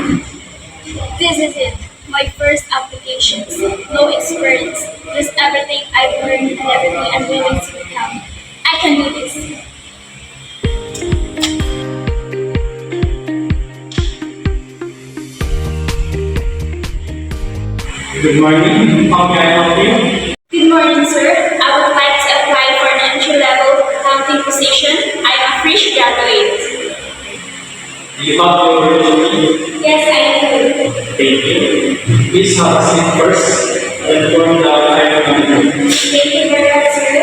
This is it. My first applications. No experience. Just everything I've learned and everything I'm willing to become. I can do this. Good morning. How may I help you? Good morning, sir. I would like to apply for an entry-level accounting position. I'm a fresh graduate. Do you have your resume? Yes, I do. Thank you. Please have a seat first and form the hiring manager. Thank you very much, sir.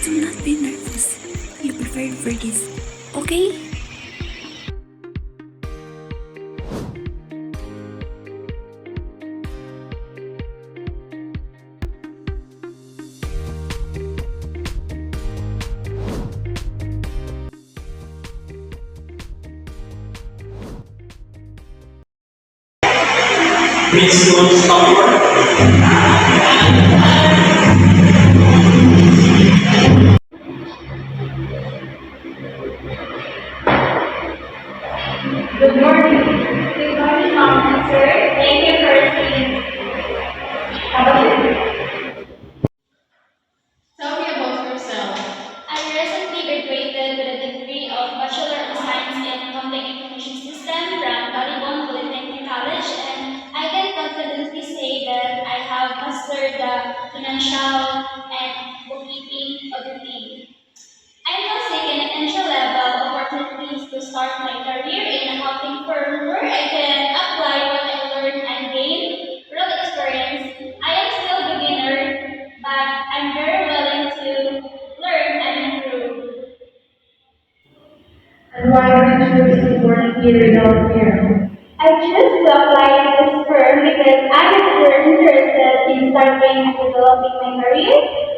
Do not be nervous. You prepared for this, okay? Please don't stop work. Good morning. Good morning, ma'am, sir. Thank you for seeing. How about you? Tell me about yourself. I recently graduated with a degree of Bachelor of Science in Accounting Information System from Balibon Polytechnic College, and I can confidently say that I have mastered the financial and bookkeeping auditing. I'm now seeking entry-level opportunities to start my career in a accounting firm where I can apply what I learned and gain real experience. I am still a beginner, but I'm very willing to learn and improve. And why aren't you supporting Peter down here? I choose to apply to this firm because I am very interested in starting and developing my career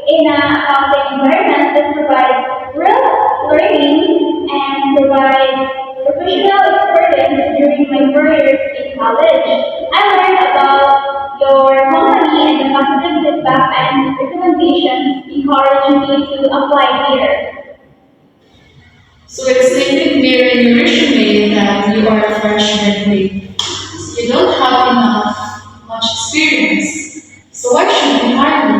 in an accounting environment that provides real learning and provides professional experience during my 4 years in college. I learned about your company and the positive feedback and recommendations encourage me to apply here. So it's stated there in your resume that you are a fresh graduate. You don't have much experience. So why should you hire me?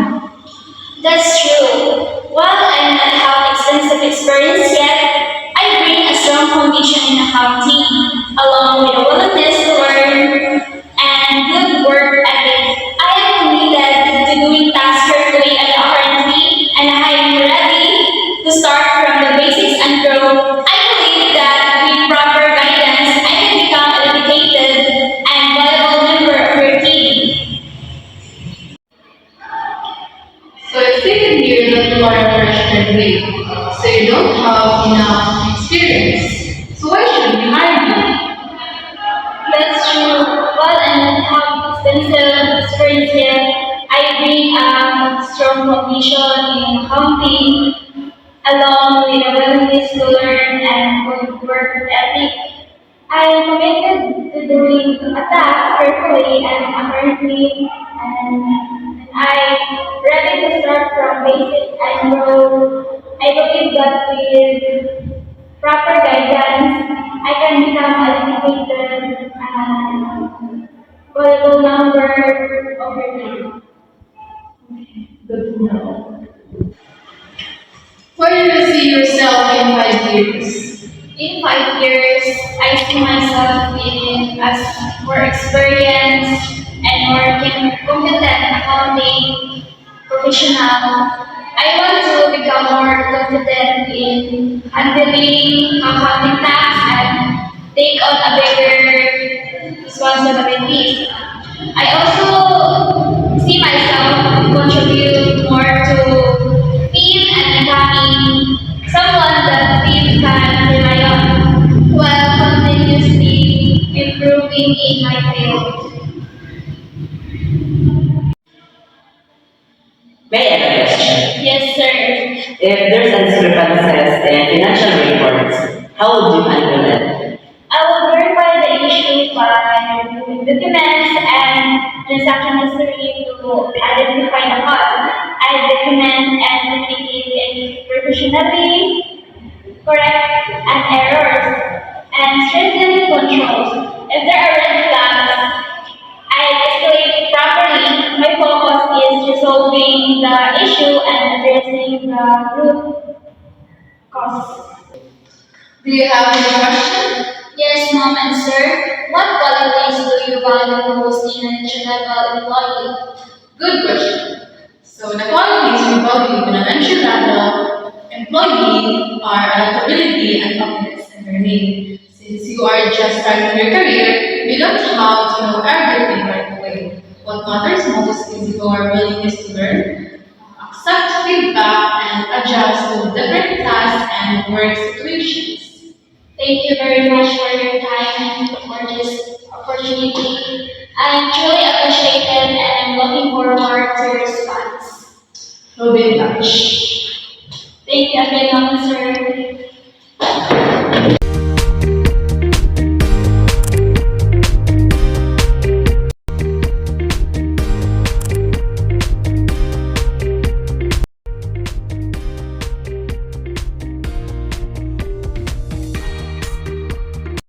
That's true. While I not have extensive experience yet, I bring a strong foundation in accounting, along with a willingness to learn and good work ethic. I am committed to doing tasks carefully and accurately, and I am ready to start from the basics and grow. I believe that with proper guidance, I can become a dedicated and valuable member of your team. So it's stated here that you are a fresh graduate. So you don't have enough experience. So why should we hire you? That's true. While I don't have extensive experience yet, I bring a strong foundation in accounting, along with a willingness to learn and good work ethic. I am committed to doing a task carefully and accurately, and I'm ready to start from basic and grow. I believe that with proper guidance, I can become a dedicated and valuable member of your team. Good to know. Where do you see yourself in 5 years? In 5 years, I see myself in as more experienced and more competent accounting professional. I want to become more confident in handling accounting tasks and take on a bigger responsibilities. I also see myself contribute more to team and becoming someone that team can rely on while continuously improving in my field. May I have a question? Yes, sir. If there's discrepancies in financial reports, how would you handle it? I will verify the issue by reviewing documents and transaction history to identify the cause. I document document and communicate professionally, correct and errors, and strengthen controls. If there are red flags, I escalate properly. My focus is resolving the issue and addressing the root cause. Do you have any question? Yes, ma'am and sir. What qualities do you value most in an entry-level employee? Good question. So the qualities we value in an entry-level employee are adaptability and confidence in learning. Since you are just starting your career, you don't have to know everything right away. What matters most is your willingness to learn, accept feedback, and adjust to different tasks and work situations. Thank you very much for your time and for this opportunity. I'm truly appreciated and I'm looking forward to your response. We'll be in touch. Thank you again.